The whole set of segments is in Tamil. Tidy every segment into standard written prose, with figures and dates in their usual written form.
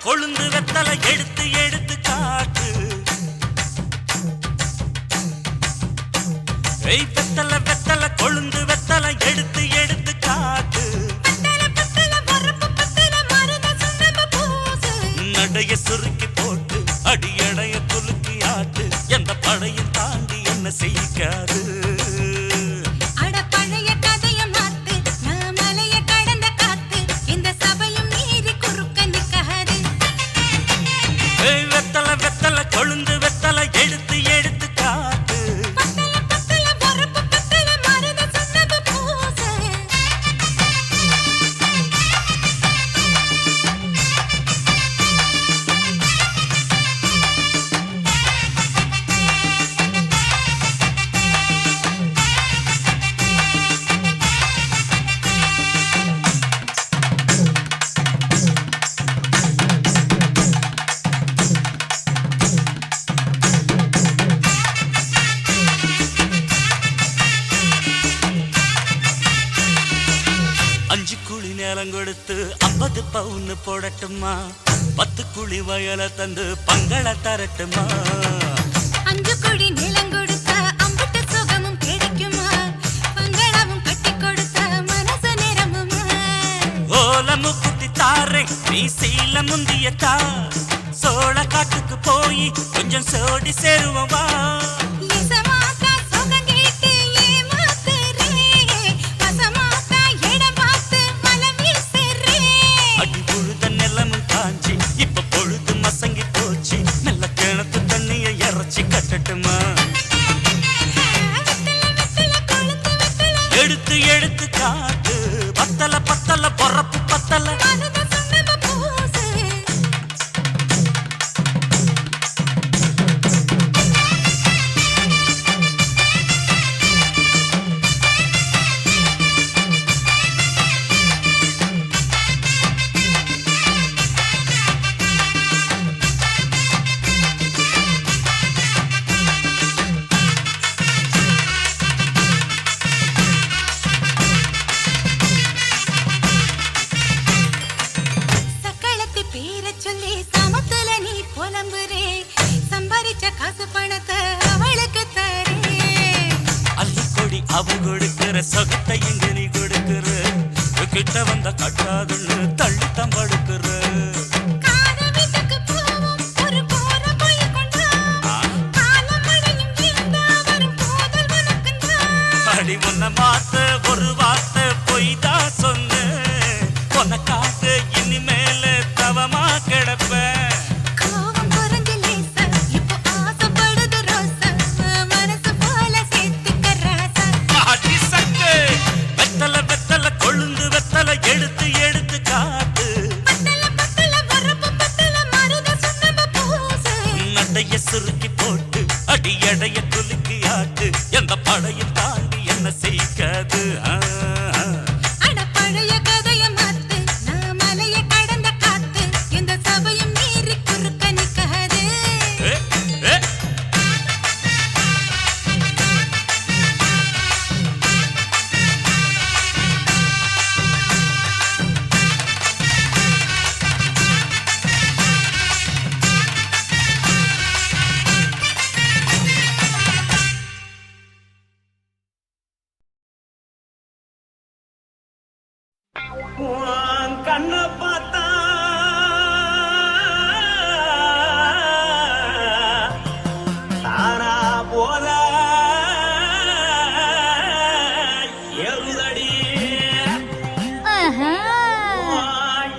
கொழுந்து வெத்தலை எடுத்து எடுத்து காட்டு. வெத்தலை வெத்தலை கொழுந்து வெத்தலை எடுத்து எடுத்து காட்டு. நடைய சுருக்கி போட்டு அடியடைய குலுக்கி ஆட்டு. எந்த படையும் தாண்டி என்ன செய்யாது. வெத்தலை வெத்தலை கொழுந்து வெத்தலை எடுத்து எடுத்து காட்டு. அஞ்சு குழி நேரம் கொடுத்து 50 பவுன் போடட்டுமா? 10 குழி வயல தந்து பங்கள தரட்டுமா? அஞ்சு குழி நிலம் கொடுத்த அம்புட்டு சுகமும் கிடைக்குமா? பங்களவும் கட்டி கொடுத்த மனசு நிரம்புமா? ஓலமு குத்தி தாரே நீ சீல முந்தியத்தா. சோழ காட்டுக்கு போய் கொஞ்சம் சோடி சேருவோம் வா. இப்ப பொழுது மசங்கி போச்சு. நல்ல கிணத்து தண்ணிய இறச்சி கட்டட்டுமா? எடுத்து எடுத்து காட்டு. பத்தல பத்தல பொறப்பு பத்தல. அவ கொடுக்கிற சொகத்தை எங்க நீ கொடுக்கிற. கிட்ட வந்த கட்டாதுன்னு தள்ளித்தான் படுக்கிற. அடி உன்ன மாத்த ஒரு வார்த்தை பொய் தான் சொன்ன. உனக்காக இனிமேல தவமா கிடப்பேன். கொழுந்து வெத்தலை எடுத்து எடுத்து காட்டு. நடைய சுருக்கி போட்டு அடியடைய குலுக்கி ஆட்டு. எந்த படையும் தாண்டி என்ன செய்யாது. கண்ண பார்த்தா தானா போத எருதடி.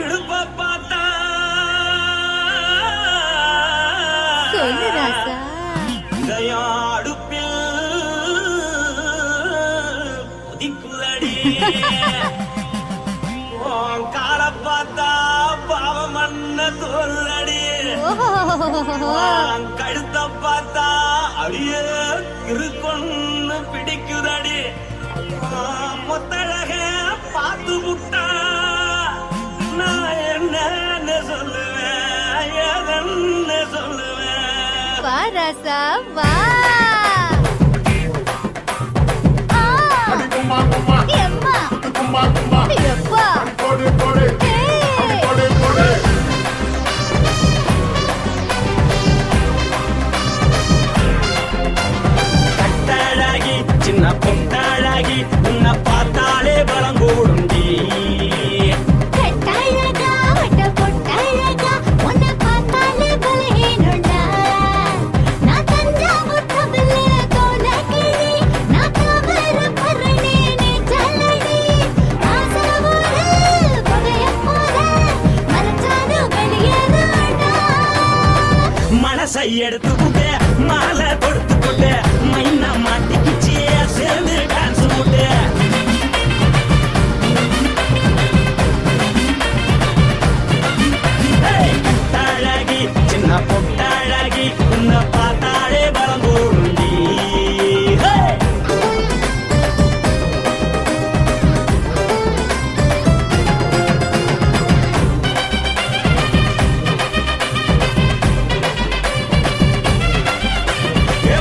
இடுப்ப பார்த்தா இதயம் அடுப்பில் உதிக்குதடி. கால பார்த்தா பாவம் மண்ண தோல்றடி. கழுத்த பார்த்தா அடிய இருக்குன்னு பிடிக்குதடி. முத்தழக பார்த்து விட்டா நான் என்ன சொல்லுவேன் ஏதன்னு சொல்லுவேன். வா ராசா வா. மனசை எடுத்து விட்டு மாலை கொடுத்து போட்டு மைனா மாட்டிக்கிச்சு சேர்ந்து டான்ஸ் போட்டு அழகி சின்ன பொட்டழகி உன்னை பார்த்தாலே பலம் கூடுண்டி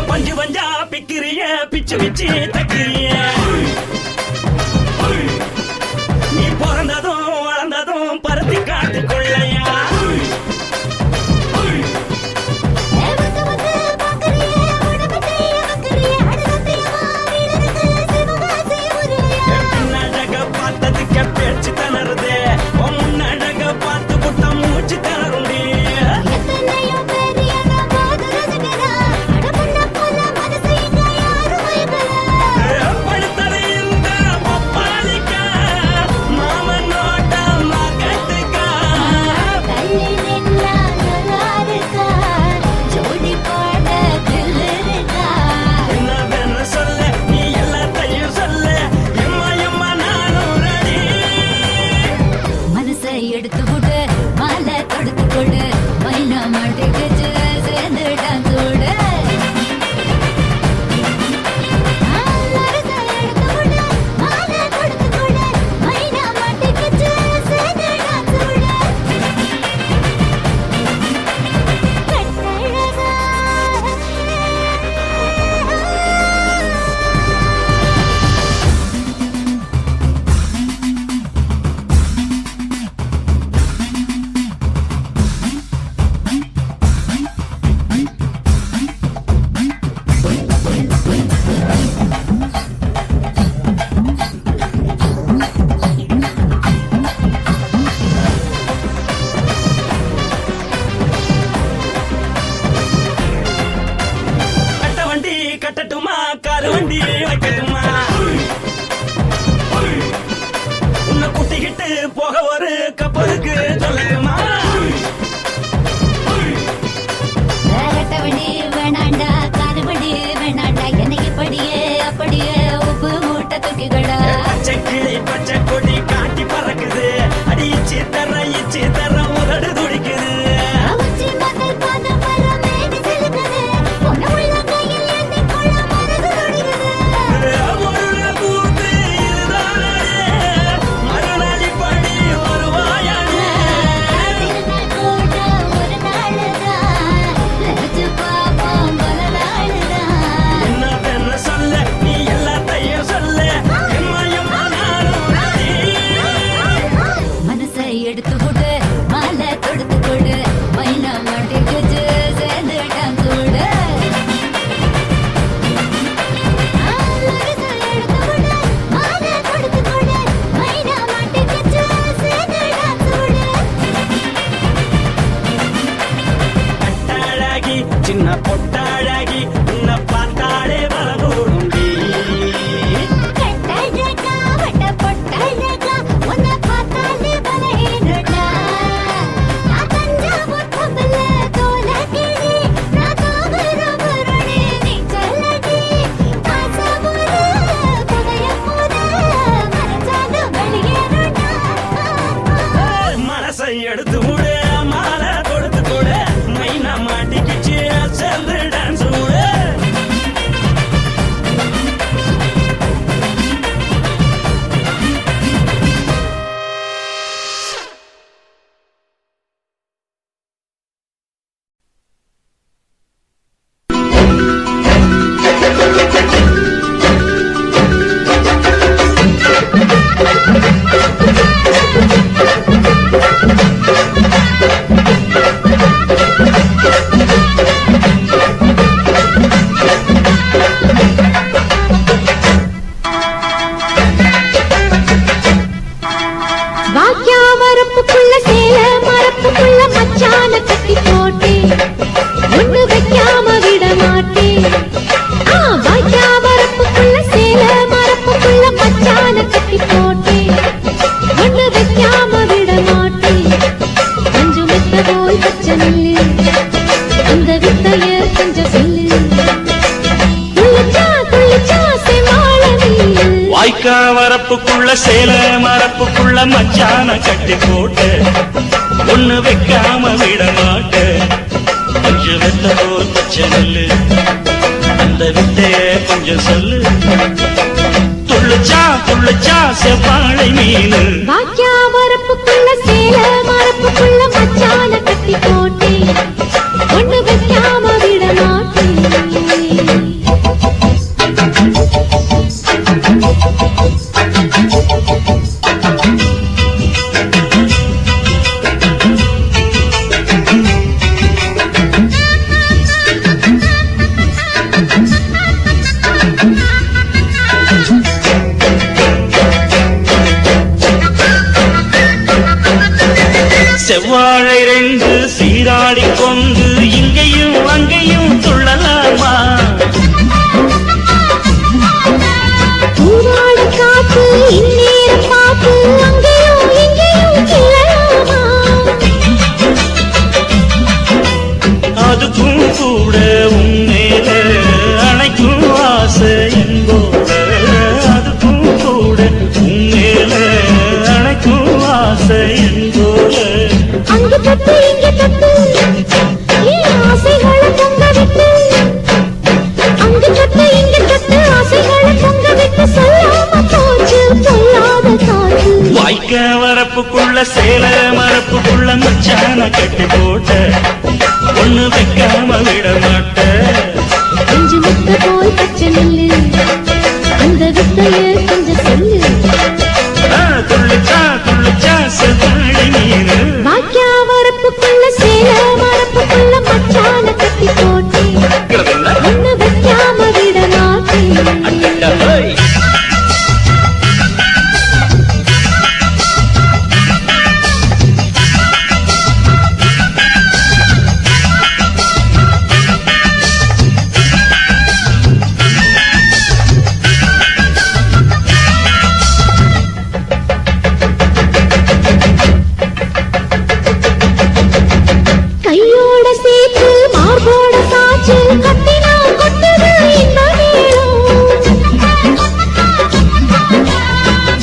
பஞ்சு பஞ்சா பிக்கிறிய பிச்சு பிச்சு தக்கிறிய நீ பிறந்ததும் வளர்ந்ததும் பருத்தி காட்டுக்குள்ளையா பின்னழக பார்த்ததுக்கு பேச்சு தளருது முன்னழக பார்த்து புட்ட மூச்சு தளருண்டி எடுத்து விடு மாலை தொடுத்து கொடு மைனா மாட்டிக்கிச்சு சேர்ந்து டான்ஸ் ஓடு கட்டட்டுமா காரு வண்டி வைக்கட்டுமா உன்னை குட்டிக்கிட்டு போக ஒரு கப்பலுக்கு சொல்லட்டுமா கட்டவண்டி வேணாண்டா காருவண்டி வேணாண்டா என்னைக்கு படியே அப்படியே உப்பு மூட்டை தூக்கிக்கடா பச்சை கிளி பச்சை கொடி காட்டி பறக்குது அடி இச்சி தர உதடு துடிக்குது எடுத்து விடு மாலை தொடுத்து கொடு மைனா மாட்டிக்கிச்சு சேர்ந்து டான்ஸ் ஓடு அழகி சின்ன பொட்டழகி உன்னை பார்த்தாலே வரகூடுண்டி மனசை எடுத்து விடு மாலை கொடுத்து கொடு மைனா மாட்டிக்கிச்சு சேர்ந்து டான்ஸ் விடு போல் பச்சை நெல்லு அந்த வித்தை சேல மரப்புக்குள்ள மச்சான கட்டி போட்டு ஒண்ணு வைக்காம விட மாட்டேன். கொஞ்சம் வெத்த போல் பச்சை நெல்லு அந்த வித்தைய கொஞ்சம் சொல்லு. துள்ளுச்சா செவ்வாழை மீனு வாக்கியா வரப்புக்குள்ள சேல மரப்புக்குள்ள மச்சான கட்டி போட்டே ஒண்ணு வைக்காம விட மாட்டேன். செவ்வாழை ரெண்டு சீராடி கொண்டு இங்கேயும் அங்கேயும் துள்ளலாமா? ஊராடு காத்து இந்நேர பாத்து அங்கேயும் இங்கேயும் கிளலாமா? அதுக்கும் கூட உன்னேல அணைக்கும் ஆசை என்போட. அதுக்கும் கூட உன்னேல அணைக்கும் ஆசை என்போட. அங்கு தொட்டு இங்க தொட்டு என் ஆசைகளை பொங்க விட்டு. அங்கு தொட்டு இங்க தொட்டு ஆசைகளை பொங்க விட்டு சொல்லாம போச்சு சொல்லாத காற்று. வாய்க்க வரப்புக்குள்ள சேல மரப்புக்குள்ள மச்சான கட்டி போட்ட ஒண்ணு வைக்காம விட மாட்ட. கொஞ்சு முத்த போல் பச்சை நெல்லு அந்த வித்தைய கொஞ்சம் சொல்லு. துள்ளுச்சா செவ்வாழை மீனு வாக்கியா வரப்புக்குள்ள சேல மரப்புக்குள்ள மச்சான கட்டி போட்டே ஒண்ணு வைக்காம விட மாட்டேன். கையோட சேர்த்து மார்போட சாச்சு கட்டினா கொட்டுது இந்த நேரம்.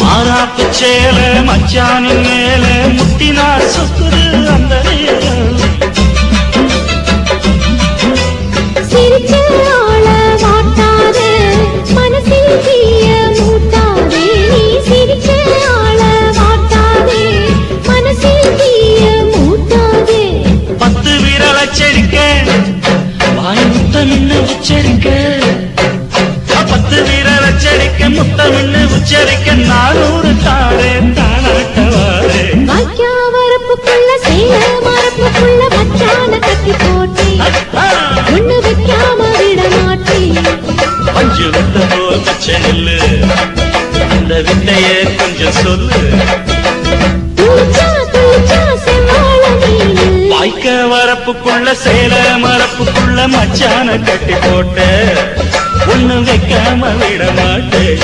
மாறாப்பு சேல மச்சானின் மேல முட்டினா சுத்துது அந்த நேரம். சிரிச்ச ஆள வாட்டாதே மனசில் தீய மூட்டாதே. நீ சிரிச்ச ஆள வாட்டாதே மனசில் தீய மூட்டாதே. 10 விரல் அச்சரிக்க வாய் முத்தமின்னு உச்சரிக்க. 10 விரல் அச்சரிக்க முத்தமின்னு உச்சரிக்க 400 தாரே தானாட்டவாரே. வாக்கியா வரப்புக்குள்ள சேல மரப்புக்குள்ள மச்சான கட்டி போட்டே ஒண்ணு வைக்காம விட மாட்டேன். பஞ்சு வித்த போல் பச்சை நெல்லு அந்த வித்தைய கொஞ்சம் சொல்லு. துள்ளுச்சா செவ்வாழை மீனு வாய்க்க வரப்புக்குள்ள சேல மரப்புக்குள்ள மச்சான கட்டி போட்ட ஒண்ணு வைக்காம விட மாட்டேன்.